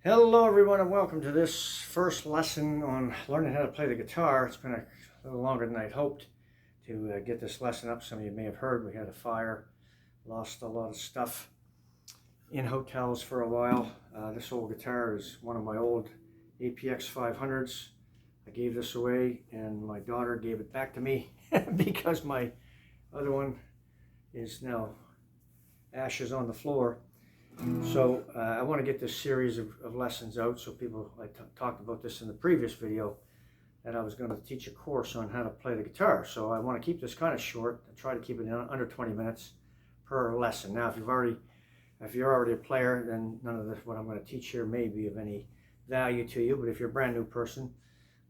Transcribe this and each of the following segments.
Hello everyone and welcome to this first lesson on learning how to play the guitar. It's been a little longer than I'd hoped to get this lesson up. Some of you may have heard we had a fire, lost a lot of stuff in hotels for a while. This old guitar is one of my old APX 500s. I gave this away and my daughter gave it back to me because my other one is now ashes on the floor. So I want to get this series of lessons out so people, I talked about this in the previous video, that I was going to teach a course on how to play the guitar. So I want to keep this kind of short and try to keep it under 20 minutes per lesson. Now if you're already a player, then none of this, what I'm going to teach here may be of any value to you, but if you're a brand new person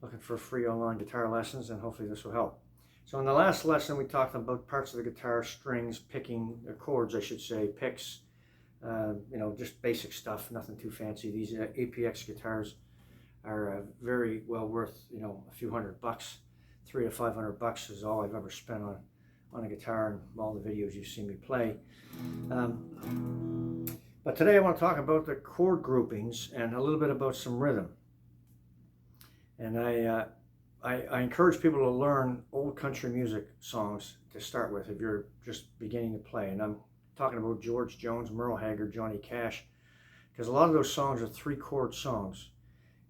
looking for free online guitar lessons, then hopefully this will help. So in the last lesson we talked about parts of the guitar, strings, picking, chords I should say, picks, just basic stuff, nothing too fancy. These APX guitars are very well worth, a few $100, $300 to $500 is all I've ever spent on a guitar and all the videos you've seen me play. But today I want to talk about the chord groupings and a little bit about some rhythm. And I encourage people to learn old country music songs to start with if you're just beginning to play. And I'm talking about George Jones, Merle Haggard, Johnny Cash, because a lot of those songs are 3-chord songs.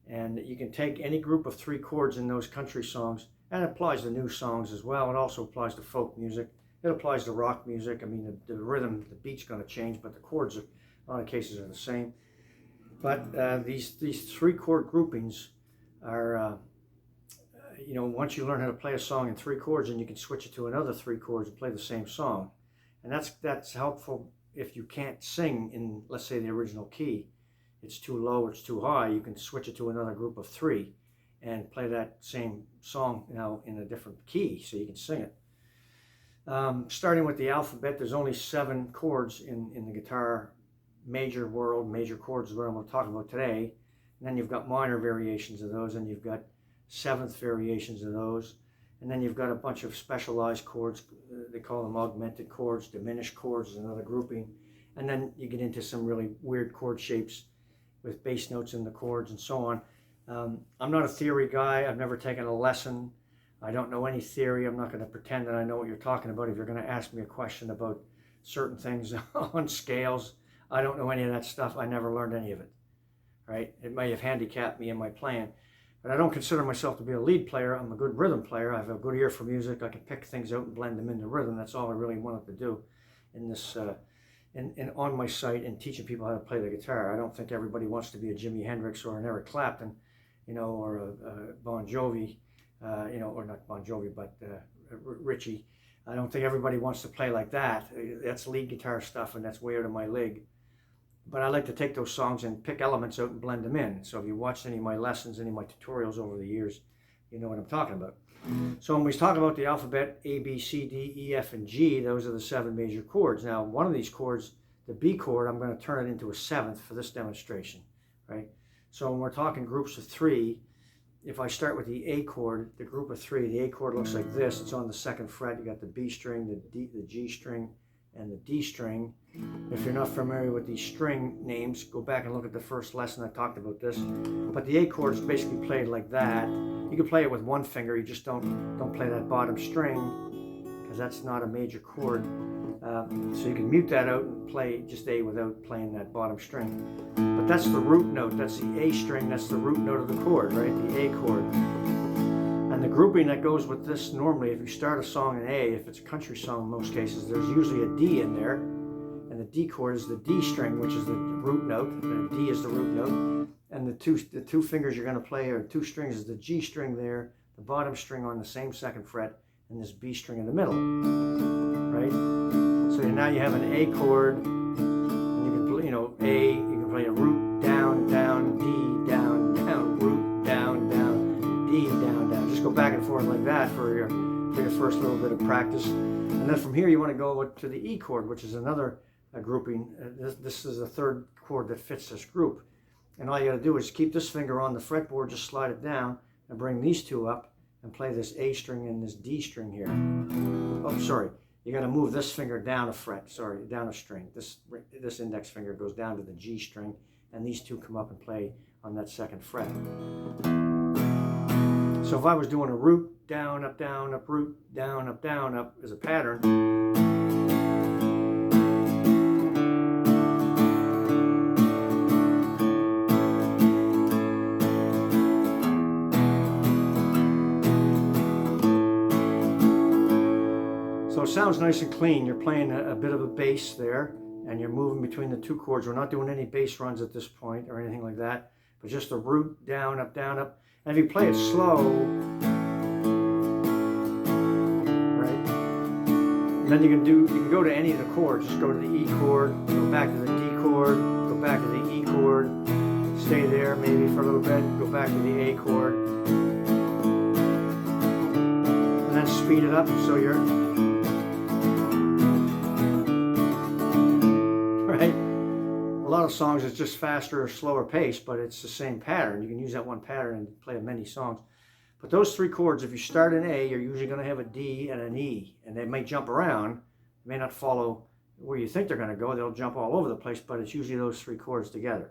And you can take any group of 3 chords in those country songs, and it applies to new songs as well. It also applies to folk music. It applies to rock music. I mean, the rhythm, the beat's going to change, but the chords, in a lot of cases, are the same. But these 3-chord groupings are, once you learn how to play a song in 3 chords, and you can switch it to another 3 chords and play the same song. And that's helpful if you can't sing in, let's say, the original key. It's too low, it's too high. You can switch it to another group of 3 and play that same song now in a different key so you can sing it. Starting with the alphabet, there's only 7 chords in the guitar major world. Major chords is what I'm going to talk about today. And then you've got minor variations of those, and you've got 7th variations of those. And then you've got a bunch of specialized chords. They call them augmented chords. Diminished chords is another grouping. And then you get into some really weird chord shapes with bass notes in the chords and so on. I'm not a theory guy. I've never taken a lesson. I don't know any theory. I'm not going to pretend that I know what you're talking about. If you're going to ask me a question about certain things on scales, I don't know any of that stuff. I never learned any of it, right? It may have handicapped me in my playing. But I don't consider myself to be a lead player. I'm a good rhythm player. I have a good ear for music. I can pick things out and blend them into rhythm. That's all I really wanted to do in this, on my site and teaching people how to play the guitar. I don't think everybody wants to be a Jimi Hendrix or an Eric Clapton, or a Bon Jovi, or not Bon Jovi, but Richie. I don't think everybody wants to play like that. That's lead guitar stuff, and that's way out of my league. But I like to take those songs and pick elements out and blend them in. So if you watched any of my lessons, any of my tutorials over the years, you know what I'm talking about. So when we talk about the alphabet, A, B, C, D, E, F, and G, those are the 7 major chords. Now, one of these chords, the B chord, I'm going to turn it into a 7th for this demonstration, right? So when we're talking groups of 3, if I start with the A chord, the group of 3, the A chord looks like this. It's on the 2nd fret. You got the B string, the G string, and the D string. If you're not familiar with these string names, go back and look at the first lesson. I talked about this. But the A chord is basically played like that. You can play it with one finger. You just don't play that bottom string because that's not a major chord. So you can mute that out and play just A without playing that bottom string. But that's the root note. That's the A string. That's the root note of the chord, right? The A chord. And the grouping that goes with this, normally if you start a song in A, if it's a country song in most cases, there's usually a D in there. And the D chord is the D string, which is the root note. The D is the root note. And the two fingers you're going to play, or 2 strings, is the G string there, the bottom string on the same 2nd fret, and this B string in the middle, right? So now you have an A chord, and you can play, A, you can play a root, down, down, D, down, down, root, down, down, D, down, down. Just go back and forth like that for your first little bit of practice. And then from here you want to go to the E chord, which is another grouping. This is the 3rd chord that fits this group. And all you got to do is keep this finger on the fretboard, just slide it down, and bring these 2 up, and play this A string and this D string here. Oh, sorry. You got to move this finger down a fret, down a string. This index finger goes down to the G string, and these two come up and play on that second fret. So if I was doing a root, down, up, root, down, up as a pattern, so it sounds nice and clean. You're playing a bit of a bass there, and you're moving between the two chords. We're not doing any bass runs at this point or anything like that, but just a root, down, up, and if you play it slow, right, then you can go to any of the chords. Just go to the E chord, go back to the D chord, go back to the E chord, stay there maybe for a little bit, go back to the A chord, and then speed it up so you're right. A lot of songs it's just faster or slower pace, but it's the same pattern. You can use that one pattern and play many songs. But those three chords, if you start in A, you're usually going to have a D and an E, and they may jump around. They may not follow where you think they're going to go. They'll jump all over the place, but it's usually those three chords together.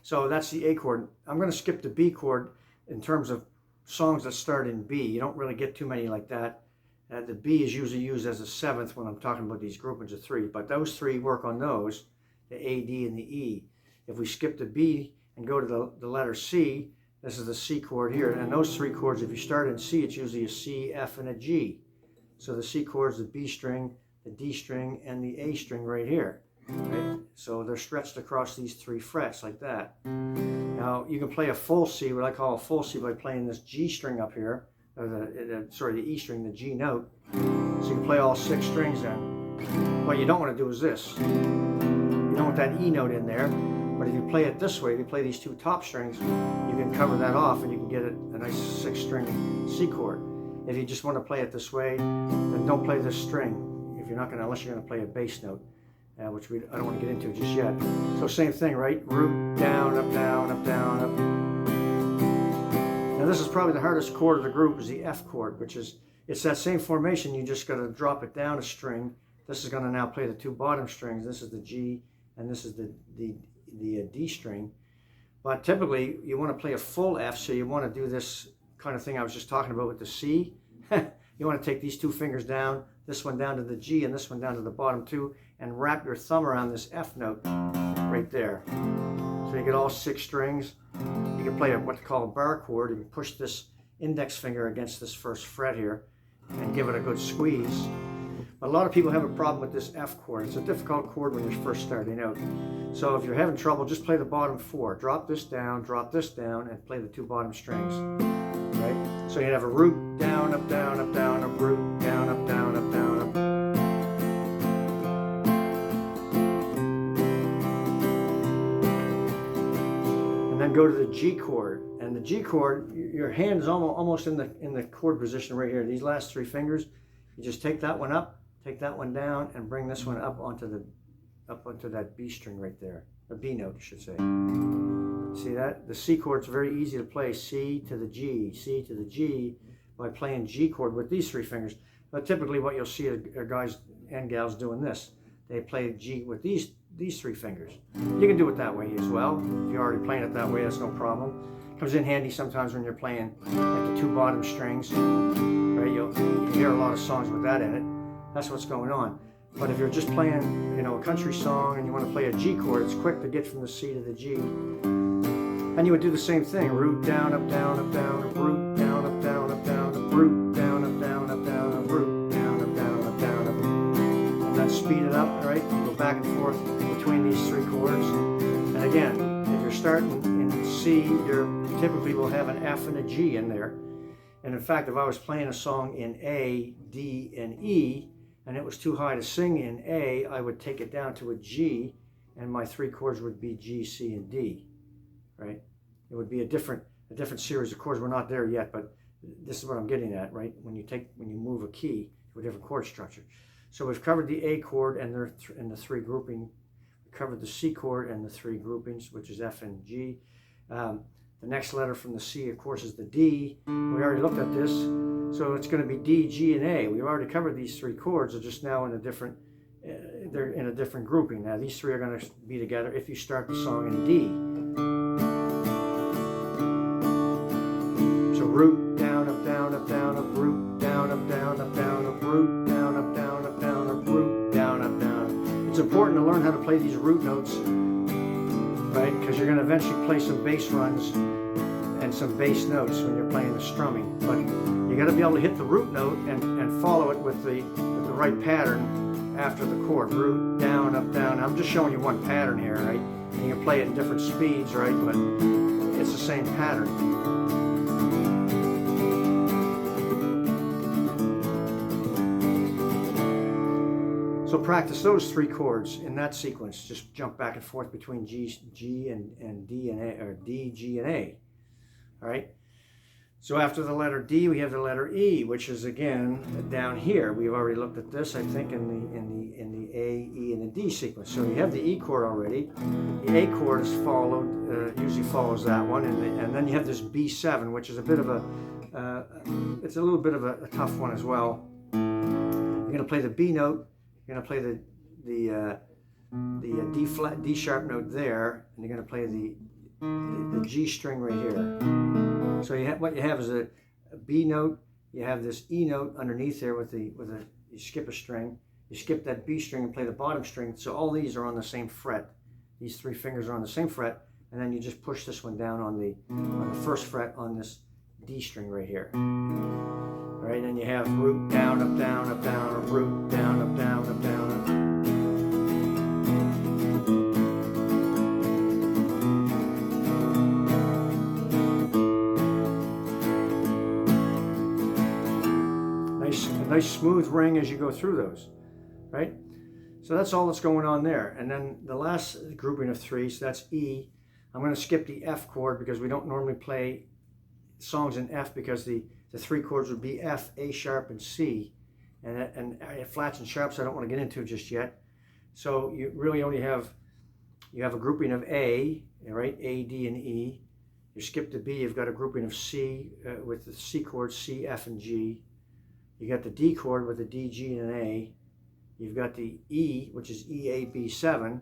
So that's the A chord. I'm going to skip the B chord in terms of songs that start in B. You don't really get too many like that. The B is usually used as a seventh when I'm talking about these groupings of three, but those three work on those, the A, D, and the E. If we skip the B and go to the letter C, this is the C chord here, and those three chords, if you start in C, it's usually a C, F, and a G. So the C chord's the B string, the D string, and the A string right here. Right? So they're stretched across these three frets like that. Now you can play a full C, what I call a full C, by playing this G string up here, or the E string, the G note. So you can play all 6 strings then. What you don't want to do is this. You don't want that E note in there. But if you play it this way, if you play these 2 top strings, you can cover that off and you can get a nice 6-string C chord. If you just want to play it this way, then don't play this string. If you're not going to, unless you're going to play a bass note, which I don't want to get into just yet. So same thing, right? Root, down, up, down, up, down, up. Now this is probably the hardest chord of the group, is the F chord, which is, it's that same formation. You just got to drop it down a string. This is going to now play the 2 bottom strings. This is the G, and this is the D string. But typically you want to play a full F, so you want to do this kind of thing I was just talking about with the C. You want to take these 2 fingers down, this one down to the G and this one down to the bottom 2, and wrap your thumb around this F note right there. So you get all 6 strings. You can play what they call a bar chord. You can push this index finger against this first fret here and give it a good squeeze. But a lot of people have a problem with this F chord. It's a difficult chord when you're first starting out. So if you're having trouble, just play the bottom 4. Drop this down, and play the 2 bottom strings. Right? So you'd have a root, down, up, a root, down, up, down, up. And then go to the G chord. And the G chord, your hand is almost in the chord position right here. These last 3 fingers, you just take that one up, take that one down, and bring this one up onto that B string right there. A B note, I should say. See that? The C chord's very easy to play. C to the G, C to the G, by playing G chord with these 3 fingers. But typically what you'll see are guys and gals doing this. They play G with these 3 fingers. You can do it that way as well. If you're already playing it that way, that's no problem. Comes in handy sometimes when you're playing like the 2 bottom strings. Right? You hear a lot of songs with that in it. That's what's going on. But if you're just playing, a country song and you want to play a G chord, it's quick to get from the C to the G. And you would do the same thing. Root, down, up, down, root, down, up, down, root, down, up, down, root, down, up, down, up. And then speed it up, right? You go back and forth between these 3 chords. And again, if you're starting in C, you typically will have an F and a G in there. And in fact, if I was playing a song in A, D, and E, and it was too high to sing in A, I would take it down to a G, and my 3 chords would be G, C, and D, right? It would be a different series of chords. We're not there yet, but this is what I'm getting at, right? When you move a key to a different chord structure. So we've covered the A chord and the 3 grouping. We covered the C chord and the 3 groupings, which is F and G. The next letter from the C, of course, is the D. We already looked at this. So it's going to be D, G, and A. We've already covered these 3 chords. They're just now in a different they're in a different grouping. Now these three are going to be together if you start the song in D. So root, down, up, down, up, down, up, root, down, up, down, up, down, up, root, down, up, down, up, down, up, root, down, up, down. It's important to learn how to play these root notes, right? Because you're going to eventually play some bass runs and some bass notes when you're playing the strumming. But you got to be able to hit the root note and follow it with the right pattern after the chord. Root, down, up, down. I'm just showing you one pattern here, right? And you can play it in different speeds, right? But it's the same pattern. So practice those three chords in that sequence. Just jump back and forth between G and D and A, or D, G, and A. All right. So after the letter D, we have the letter E, which is again down here. We've already looked at this, I think, in the A, E, and the D sequence. So you have the E chord already. The A chord is followed, usually follows that one, and then you have this B7, which is a bit of a, it's a little bit of a tough one as well. You're going to play the B note. You're going to play the D flat, D sharp note there, and you're going to play the G string right here. So what you have is a B note. You have this E note underneath there you skip a string. You skip that B string and play the bottom string. So all these are on the same fret. These three fingers are on the same fret, and then you just push this one down on the first fret on this D string right here. All right, and you have root, down, up, down, up, down, up, root, down, up, down, up, down, up. Nice smooth ring as you go through those, right? So that's all that's going on there. And then the last grouping of three, so that's E. I'm going to skip the F chord because we don't normally play songs in F, because the three chords would be F, A sharp, and C. And flats and sharps I don't want to get into just yet. So you really only have, you have a grouping of A, right? A, D, and E. You skip the B, you've got a grouping of C with the C chords, C, F, and G. You got the D chord with the D, G, and an A. You've got the E, which is E, A, B, 7.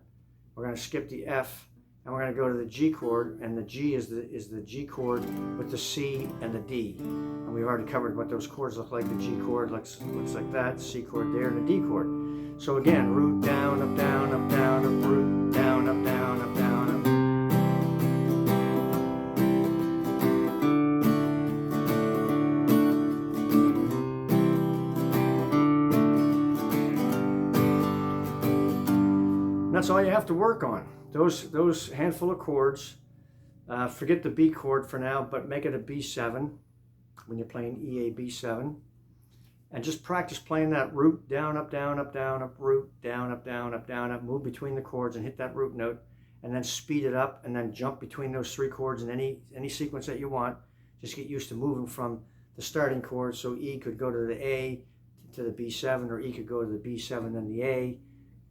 We're going to skip the F, and we're going to go to the G chord, and the G is the G chord with the C and the D. And we've already covered what those chords look like. The G chord looks like that, C chord there, and the D chord. So again, root, down, up, down, up, down, up, root, down, up, down, up, down, up. That's all you have to work on. Those handful of chords. Forget the B chord for now, but make it a B7 when you're playing E, A, B7. And just practice playing that root, down, up, down, up, down, up, root, down, up, down, up, down, up. Move between the chords and hit that root note, and then speed it up, and then jump between those three chords in any sequence that you want. Just get used to moving from the starting chord. So E could go to the A to the B7, or E could go to the B7 then the A,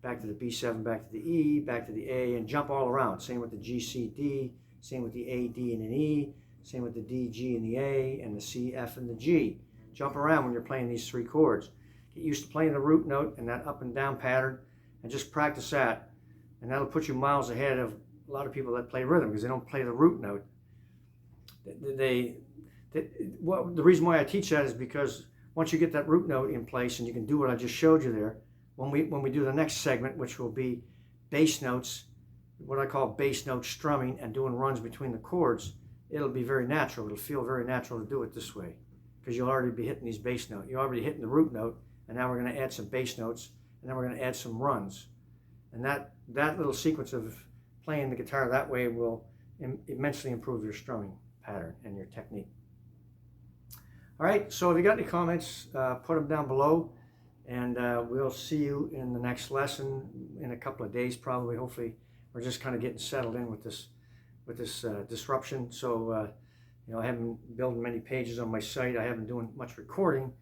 back to the B7, back to the E, back to the A, and jump all around. Same with the G, C, D, same with the A, D, and an E, same with the D, G, and the A, and the C, F, and the G. Jump around when you're playing these three chords. Get used to playing the root note and that up and down pattern, and just practice that. And that'll put you miles ahead of a lot of people that play rhythm, because they don't play the root note. The reason why I teach that is because once you get that root note in place and you can do what I just showed you there, when we do the next segment, which will be bass notes, what I call bass note strumming and doing runs between the chords, it'll be very natural. It'll feel very natural to do it this way, because you'll already be hitting these bass notes. You're already hitting the root note, and now we're going to add some bass notes, and then we're going to add some runs. And that little sequence of playing the guitar that way will immensely improve your strumming pattern and your technique. All right, so if you got any comments, put them down below. And we'll see you in the next lesson in a couple of days, probably. Hopefully, we're just kind of getting settled in with this disruption. So, I haven't been building many pages on my site. I haven't been doing much recording,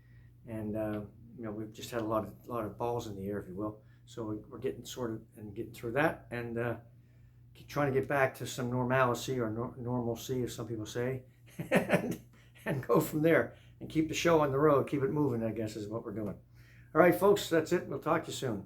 and we've just had a lot of balls in the air, if you will. So we're getting sorted and getting through that, and trying to get back to some normalcy, or normalcy, as some people say, and go from there and keep the show on the road, keep it moving, I guess, is what we're doing. All right, folks, that's it. We'll talk to you soon.